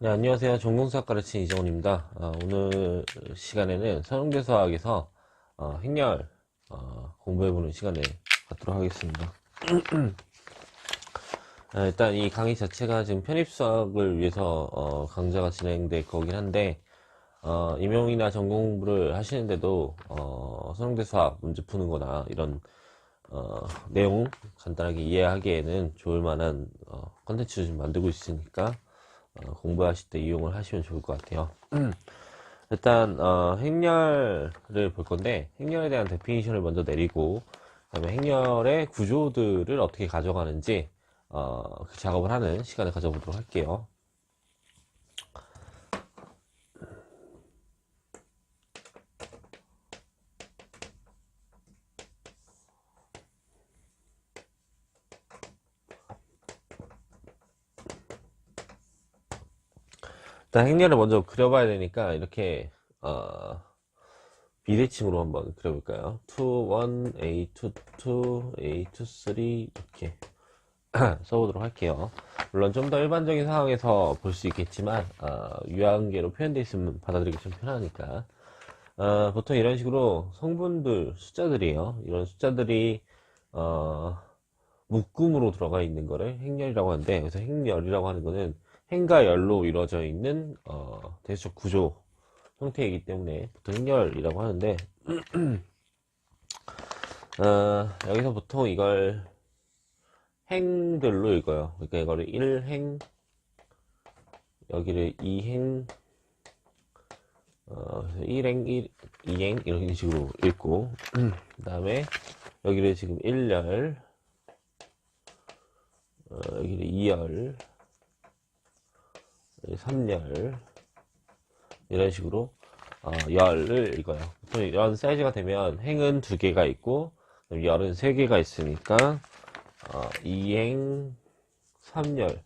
네, 안녕하세요. 전공수학 가르치는 이정훈입니다. 오늘 시간에는 선형대수학에서 행렬 공부해보는 시간을 갖도록 하겠습니다. 일단 이 강의 자체가 지금 편입수학을 위해서 강좌가 진행될 거긴 한데 임용이나 전공 공부를 하시는데도 선형대수학 문제 푸는 거나 이런 내용 간단하게 이해하기에는 좋을 만한 컨텐츠를 좀 만들고 있으니까 공부하실 때 이용을 하시면 좋을 것 같아요. 일단 행렬을 볼 건데 행렬에 대한 데피니션을 먼저 내리고 그다음에 행렬의 구조들을 어떻게 가져가는지 그 작업을 하는 시간을 가져보도록 할게요. 일단 행렬을 먼저 그려봐야 되니까 이렇게 비대칭으로 한번 그려볼까요? 2, 1, A2, 2, A2, 3 이렇게 써보도록 할게요. 물론 좀 더 일반적인 상황에서 볼 수 있겠지만 유한계로 표현되어 있으면 받아들이기 좀 편하니까 보통 이런 식으로 성분들 숫자들이에요. 이런 숫자들이 묶음으로 들어가 있는 거를 행렬이라고 하는데, 그래서 행렬이라고 하는 거는 행과 열로 이루어져 있는 대수적 구조 형태이기 때문에 보통 행렬이라고 하는데 여기서 보통 이걸 행들로 읽어요. 그러니까 이거를 1행, 여기를 2행, 1행, 2행 이런 식으로 읽고 그 다음에 여기를 지금 1열, 여기를 2열, 3열 이런 식으로 열을 읽어요. 보통 이런 사이즈가 되면 행은 2개가 있고 열은 3개가 있으니까 2행 3열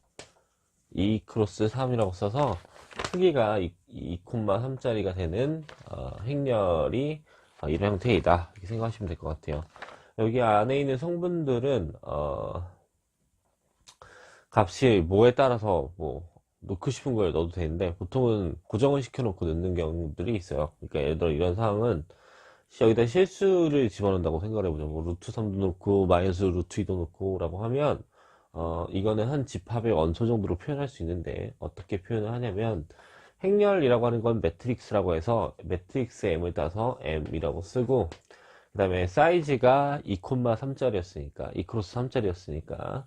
2 크로스 3이라고 써서 크기가 2,3짜리가 되는 행렬이 이런 형태이다 이렇게 생각하시면 될 것 같아요. 여기 안에 있는 성분들은 값이 뭐에 따라서 뭐 넣고 싶은 걸 넣어도 되는데 보통은 고정을 시켜놓고 넣는 경우들이 있어요. 그러니까 예를 들어 이런 상황은 여기다 실수를 집어넣는다고 생각을 해보죠. 뭐 루트 3도 넣고 마이너스 루트 2도 넣고 라고 하면 이거는 한 집합의 원소 정도로 표현할 수 있는데 어떻게 표현을 하냐면 행렬이라고 하는 건 매트릭스라고 해서 매트릭스 M을 따서 M이라고 쓰고 그 다음에 사이즈가 2,3짜리였으니까 2 크로스 3짜리였으니까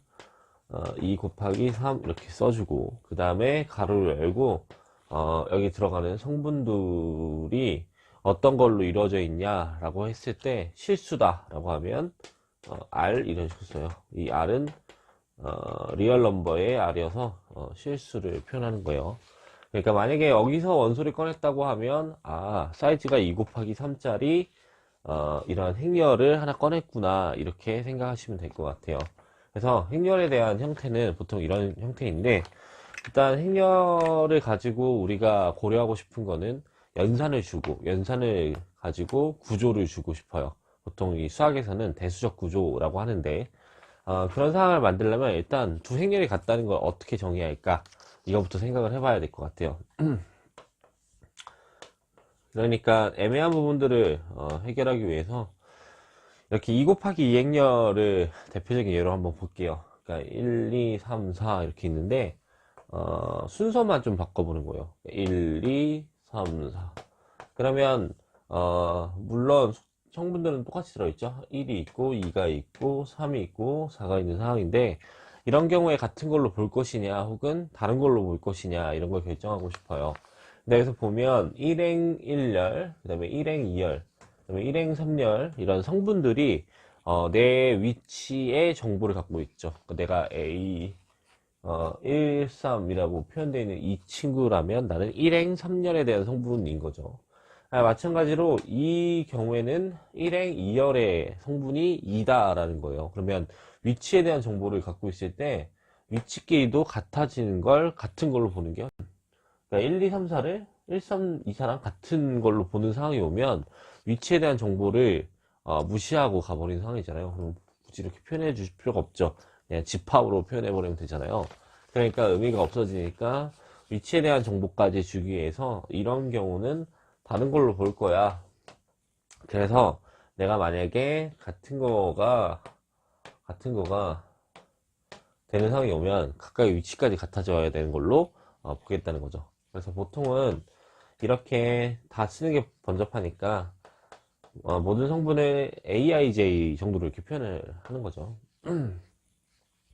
2 곱하기 3 이렇게 써주고 그 다음에 가로를 열고 여기 들어가는 성분들이 어떤 걸로 이루어져 있냐 라고 했을 때 실수다 라고 하면 R 이런 식으로 써요. 이 R은 리얼 넘버의 R이어서 실수를 표현하는 거예요. 그러니까 만약에 여기서 원소를 꺼냈다고 하면 사이즈가 2 곱하기 3짜리 이러한 행렬을 하나 꺼냈구나 이렇게 생각하시면 될 것 같아요. 그래서 행렬에 대한 형태는 보통 이런 형태인데 일단 행렬을 가지고 우리가 고려하고 싶은 거는 연산을 가지고 구조를 주고 싶어요. 보통 이 수학에서는 대수적 구조라고 하는데 그런 상황을 만들려면 일단 두 행렬이 같다는 걸 어떻게 정의해야 할까 이거부터 생각을 해봐야 될 것 같아요. 그러니까 애매한 부분들을 해결하기 위해서 이렇게 2 곱하기 2 행렬을 대표적인 예로 한번 볼게요. 그러니까 1, 2, 3, 4 이렇게 있는데 순서만 좀 바꿔보는 거예요. 1, 2, 3, 4 그러면 물론 성분들은 똑같이 들어있죠. 1이 있고 2가 있고 3이 있고 4가 있는 상황인데 이런 경우에 같은 걸로 볼 것이냐 혹은 다른 걸로 볼 것이냐 이런 걸 결정하고 싶어요. 근데 여기서 보면 1행 1열 그 다음에 1행 2열 그 다음에 1행 3열 이런 성분들이 내 위치의 정보를 갖고 있죠. 그러니까 내가 A 1, 3이라고 표현되어 있는 이 친구라면 나는 1행 3열에 대한 성분인 거죠. 마찬가지로 이 경우에는 1행 2열의 성분이 2다라는 거예요. 그러면 위치에 대한 정보를 갖고 있을 때 위치끼리도 같아지는 걸 같은 걸로 보는 게 그러니까 1, 2, 3, 4를 1, 3, 2, 4랑 같은 걸로 보는 상황이 오면 위치에 대한 정보를 무시하고 가버리는 상황이잖아요. 그럼 굳이 이렇게 표현해 주실 필요가 없죠. 그냥 집합으로 표현해 버리면 되잖아요. 그러니까 의미가 없어지니까 위치에 대한 정보까지 주기 위해서 이런 경우는 다른 걸로 볼 거야. 그래서 내가 만약에 같은 거가 되는 상황이 오면 각각의 위치까지 같아져야 되는 걸로 보겠다는 거죠. 그래서 보통은 이렇게 다 쓰는 게 번잡하니까 모든 성분을 aij 정도로 이렇게 표현을 하는 거죠.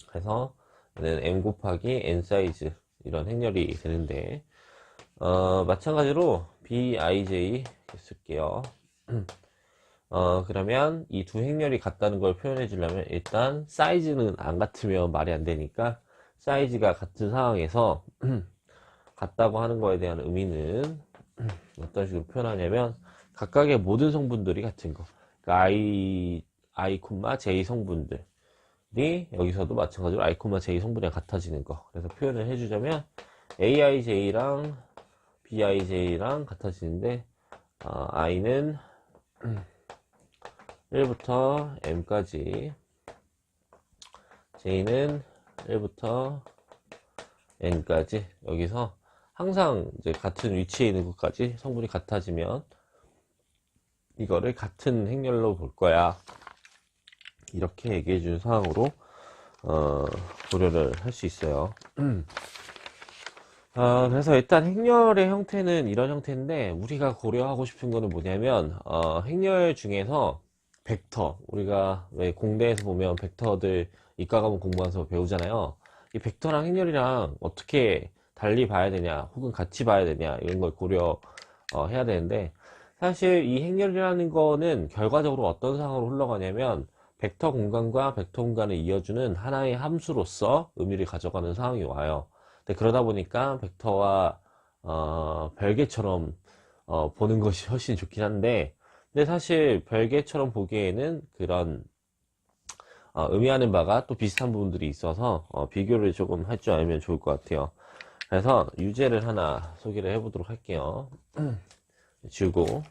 그래서 얘는 m 곱하기 n 사이즈 이런 행렬이 되는데 마찬가지로 bij 쓸게요. 그러면 이 두 행렬이 같다는 걸 표현해 주려면 일단 사이즈는 안 같으면 말이 안 되니까 사이즈가 같은 상황에서 같다고 하는 거에 대한 의미는 어떤 식으로 표현하냐면 각각의 모든 성분들이 같은 거, 그러니까 i, j 성분들이 여기서도 마찬가지로 i, j 성분이 같아지는 거. 그래서 표현을 해주자면 aij랑 bij랑 같아지는데 i는 1부터 m까지, j는 1부터 n까지. 여기서 항상 이제 같은 위치에 있는 것까지 성분이 같아지면 이거를 같은 행렬로 볼 거야. 이렇게 얘기해 준 상황으로 고려를 할 수 있어요. 그래서 일단 행렬의 형태는 이런 형태인데 우리가 고려하고 싶은 거는 뭐냐면 행렬 중에서 벡터, 우리가 왜 공대에서 보면 벡터들 이과 과목 공부하면서 배우잖아요. 이 벡터랑 행렬이랑 어떻게 달리 봐야 되냐 혹은 같이 봐야 되냐 이런 걸 고려 해야 되는데, 사실 이 행렬이라는 거는 결과적으로 어떤 상황으로 흘러가냐면 벡터 공간과 벡터 공간을 이어주는 하나의 함수로서 의미를 가져가는 상황이 와요. 근데 그러다 보니까 벡터와 별개처럼 보는 것이 훨씬 좋긴 한데, 근데 사실 별개처럼 보기에는 그런 의미하는 바가 또 비슷한 부분들이 있어서 비교를 조금 할 줄 알면 좋을 것 같아요. 그래서 유제를 하나 소개를 해 보도록 할게요. 지우고,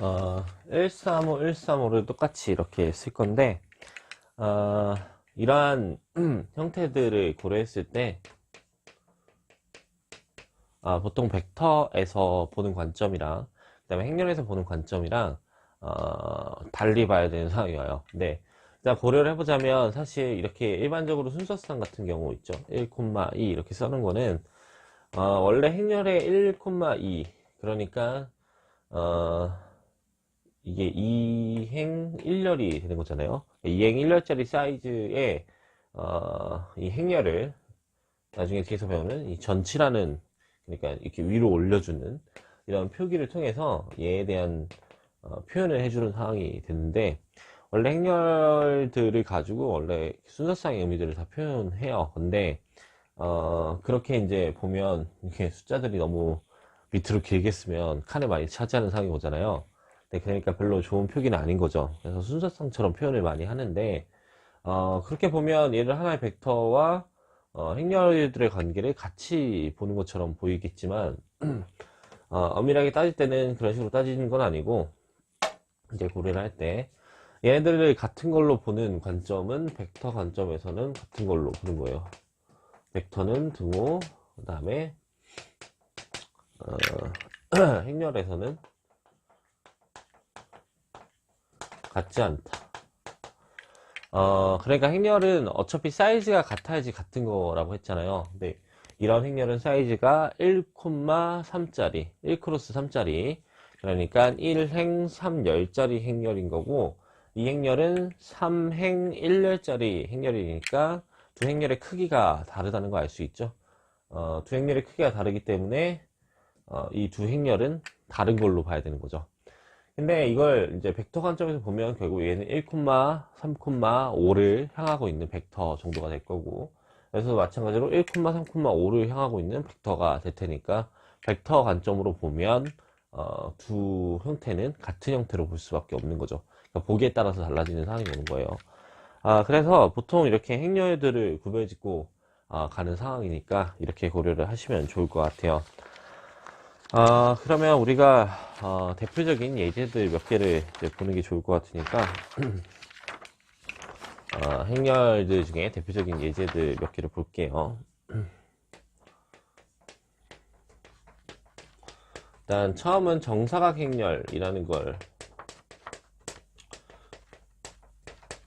어, 135, 135를 똑같이 이렇게 쓸 건데, 이러한 형태들을 고려했을 때, 보통 벡터에서 보는 관점이랑, 그 다음에 행렬에서 보는 관점이랑, 달리 봐야 되는 상황이 와요. 네. 일단 고려를 해보자면, 사실 이렇게 일반적으로 순서상 같은 경우 있죠. 1,2 이렇게 써는 거는, 원래 행렬의 1,2, 그러니까, 이게 2행 1렬이 되는 거잖아요. 2행 1렬짜리 사이즈의 이 행렬을 나중에 뒤에서 배우는 이 전치라는, 그러니까 이렇게 위로 올려주는 이런 표기를 통해서 얘에 대한 표현을 해주는 상황이 됐는데, 원래 행렬들을 가지고 원래 순서상의 의미들을 다 표현해요. 근데 그렇게 이제 보면 이렇게 숫자들이 너무 밑으로 길게 쓰면 칸을 많이 차지하는 상황이 오잖아요. 네, 그러니까 별로 좋은 표기는 아닌 거죠. 그래서 순서상처럼 표현을 많이 하는데, 그렇게 보면 얘를 하나의 벡터와 행렬들의 관계를 같이 보는 것처럼 보이겠지만, 엄밀하게 따질 때는 그런 식으로 따지는 건 아니고, 이제 고려를 할 때, 얘네들을 같은 걸로 보는 관점은 벡터 관점에서는 같은 걸로 보는 거예요. 벡터는 등호, 그 다음에 행렬에서는 같지 않다. 그러니까 행렬은 어차피 사이즈가 같아야지 같은 거라고 했잖아요. 근데 이런 행렬은 사이즈가 1,3짜리, 1x3짜리, 그러니까 1행 3열짜리 행렬인 거고, 이 행렬은 3행 1열짜리 행렬이니까 두 행렬의 크기가 다르다는 거 알 수 있죠. 두 행렬의 크기가 다르기 때문에 이 두 행렬은 다른 걸로 봐야 되는 거죠. 근데 이걸 이제 벡터 관점에서 보면 결국 얘는 1, 3,5를 향하고 있는 벡터 정도가 될 거고, 그래서 마찬가지로 1, 3,5를 향하고 있는 벡터가 될 테니까 벡터 관점으로 보면 두 형태는 같은 형태로 볼 수밖에 없는 거죠. 그러니까 보기에 따라서 달라지는 상황이 오는 거예요. 그래서 보통 이렇게 행렬들을 구별짓고 가는 상황이니까 이렇게 고려를 하시면 좋을 것 같아요. 그러면 우리가 대표적인 예제들 몇 개를 이제 보는 게 좋을 것 같으니까 행렬들 중에 대표적인 예제들 몇 개를 볼게요. 일단 처음은 정사각 행렬이라는 걸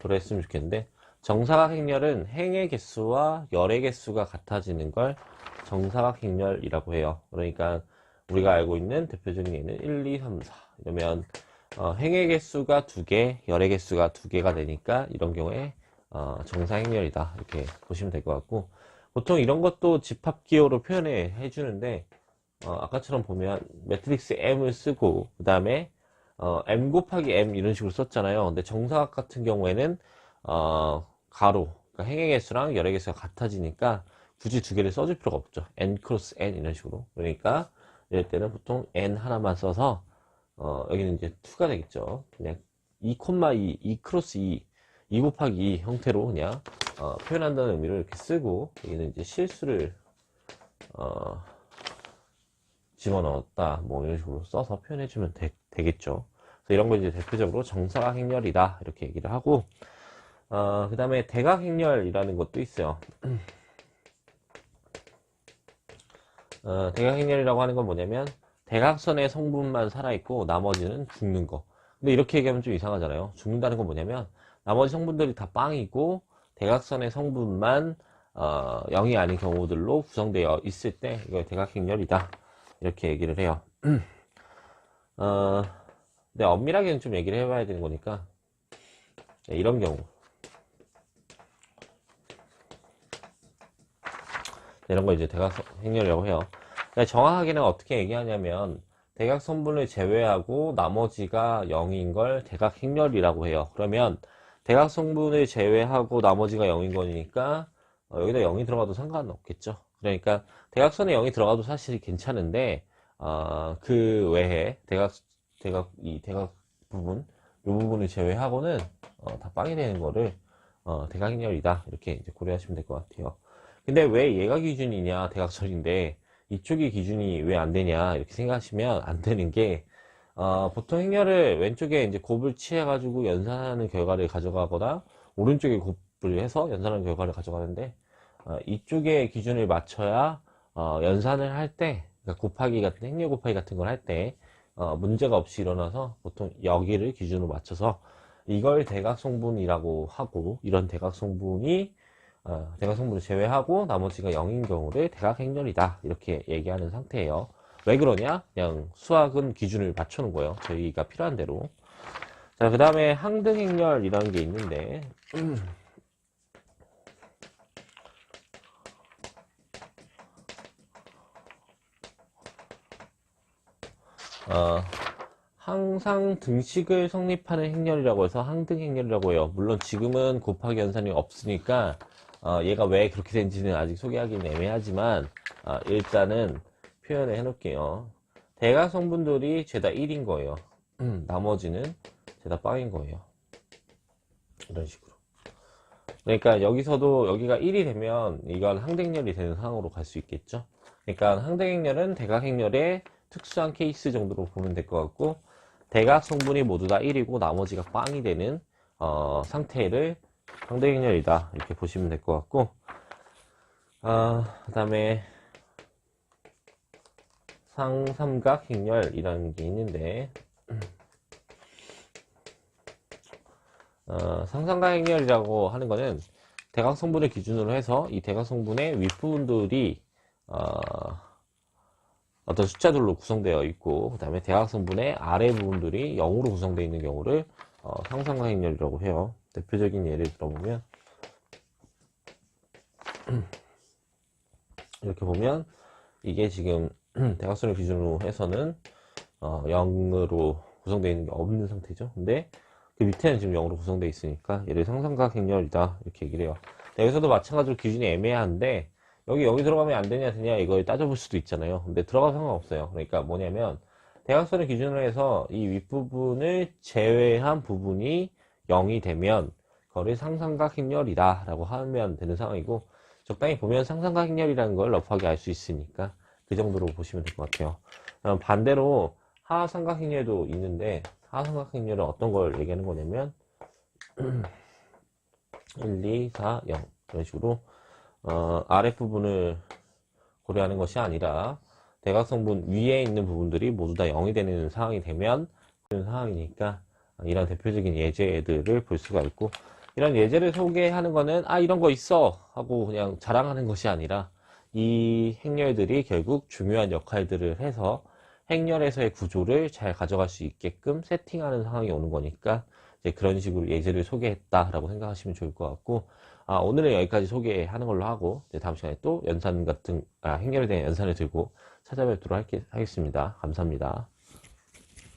고려했으면 좋겠는데, 정사각 행렬은 행의 개수와 열의 개수가 같아지는 걸 정사각 행렬이라고 해요. 그러니까 우리가 알고 있는 대표적인 예는 1, 2, 3, 4 이러면 행의 개수가 2개, 열의 개수가 2개가 되니까 이런 경우에 정사행렬이다 이렇게 보시면 될 것 같고, 보통 이런 것도 집합기호로 표현해 주는데 아까처럼 보면 매트릭스 M을 쓰고 그 다음에 M 곱하기 M 이런 식으로 썼잖아요. 근데 정사각 같은 경우에는 가로, 그러니까 행의 개수랑 열의 개수가 같아지니까 굳이 두 개를 써줄 필요가 없죠. N 크로스 N 이런 식으로. 그러니까 이럴 때는 보통 N 하나만 써서 여기는 이제 2가 되겠죠. 그냥 2,2, 2 크로스 2, 2 곱하기 2 형태로 그냥 표현한다는 의미로 이렇게 쓰고, 여기는 이제 실수를 집어넣었다 뭐 이런 식으로 써서 표현해주면 되겠죠. 그래서 이런 거 이제 대표적으로 정사각 행렬이다 이렇게 얘기를 하고, 그 다음에 대각 행렬이라는 것도 있어요. 대각 행렬이라고 하는 건 뭐냐면 대각선의 성분만 살아있고 나머지는 죽는 거. 근데 이렇게 얘기하면 좀 이상하잖아요. 죽는다는 건 뭐냐면 나머지 성분들이 다 빵이고 대각선의 성분만 0이 아닌 경우들로 구성되어 있을 때 이걸 대각 행렬이다 이렇게 얘기를 해요. 근데 엄밀하게는 좀 얘기를 해봐야 되는 거니까, 이런 경우 이런 거 이제 대각 행렬이라고 해요. 그러니까 정확하게는 어떻게 얘기하냐면 대각 성분을 제외하고 나머지가 0인 걸 대각 행렬이라고 해요. 그러면 대각 성분을 제외하고 나머지가 0인 거니까 여기다 0이 들어가도 상관은 없겠죠. 그러니까 대각선에 0이 들어가도 사실 괜찮은데 그 외에 대각 부분 이 부분을 제외하고는 다 빵이 되는 거를 대각 행렬이다 이렇게 이제 고려하시면 될 것 같아요. 근데 왜 얘가 기준이냐, 대각선인데 이쪽이 기준이 왜 안 되냐 이렇게 생각하시면 안 되는 게, 보통 행렬을 왼쪽에 이제 곱을 취해 가지고 연산하는 결과를 가져가거나 오른쪽에 곱을 해서 연산하는 결과를 가져가는데, 이쪽에 기준을 맞춰야 연산을 할 때, 그러니까 곱하기 같은 행렬 곱하기 같은 걸 할 때 문제가 없이 일어나서 보통 여기를 기준으로 맞춰서 이걸 대각성분이라고 하고, 이런 대각성분이 대각성분을 제외하고 나머지가 0인 경우를 대각행렬이다 이렇게 얘기하는 상태예요. 왜 그러냐? 그냥 수학은 기준을 맞춰놓은 거예요. 저희가 필요한 대로. 자, 그 다음에 항등행렬이라는 게 있는데, 항상 등식을 성립하는 행렬이라고 해서 항등행렬이라고 해요. 물론 지금은 곱하기 연산이 없으니까 얘가 왜 그렇게 된지는 아직 소개하기는 애매하지만 일단은 표현을 해놓을게요. 대각 성분들이 죄다 1인 거예요. 나머지는 죄다 빵인 거예요. 이런 식으로. 그러니까 여기서도 여기가 1이 되면 이건 항등행렬이 되는 상황으로 갈 수 있겠죠. 그러니까 항등행렬은 대각행렬의 특수한 케이스 정도로 보면 될 것 같고, 대각 성분이 모두 다 1이고 나머지가 빵이 되는 상태를 항등행렬이다 이렇게 보시면 될 것 같고, 그 다음에 상삼각 행렬이라는 게 있는데, 상삼각 행렬이라고 하는 거는 대각 성분을 기준으로 해서 이 대각 성분의 윗부분들이 어떤 숫자들로 구성되어 있고, 그 다음에 대각 성분의 아래 부분들이 0으로 구성되어 있는 경우를 상삼각 행렬이라고 해요. 대표적인 예를 들어보면 이렇게 보면 이게 지금 대각선을 기준으로 해서는 0으로 구성되어 있는 게 없는 상태죠. 근데 그 밑에는 지금 0으로 구성되어 있으니까 얘를 상삼각 행렬이다 이렇게 얘기를 해요. 여기서도 마찬가지로 기준이 애매한데 여기 들어가면 안 되냐 되냐 이걸 따져볼 수도 있잖아요. 근데 들어가도 상관없어요. 그러니까 뭐냐면 대각선을 기준으로 해서 이 윗부분을 제외한 부분이 0이 되면 그거를 상삼각 행렬이다 라고 하면 되는 상황이고, 적당히 보면 상삼각 행렬이라는 걸 러프하게 알 수 있으니까 그 정도로 보시면 될 것 같아요. 반대로 하삼각 행렬도 있는데 하삼각 행렬은 어떤 걸 얘기하는 거냐면 1, 2, 4, 0 이런 식으로 아랫부분을 고려하는 것이 아니라 대각선분 위에 있는 부분들이 모두 다 0이 되는 상황이 되면 그런 상황이니까 이런 대표적인 예제들을 볼 수가 있고, 이런 예제를 소개하는 거는 이런 거 있어 하고 그냥 자랑하는 것이 아니라 이 행렬들이 결국 중요한 역할들을 해서 행렬에서의 구조를 잘 가져갈 수 있게끔 세팅하는 상황이 오는 거니까 이제 그런 식으로 예제를 소개했다라고 생각하시면 좋을 것 같고, 오늘은 여기까지 소개하는 걸로 하고 이제 다음 시간에 또 연산 같은 행렬에 대한 연산을 들고 찾아뵙도록 하겠습니다. 감사합니다.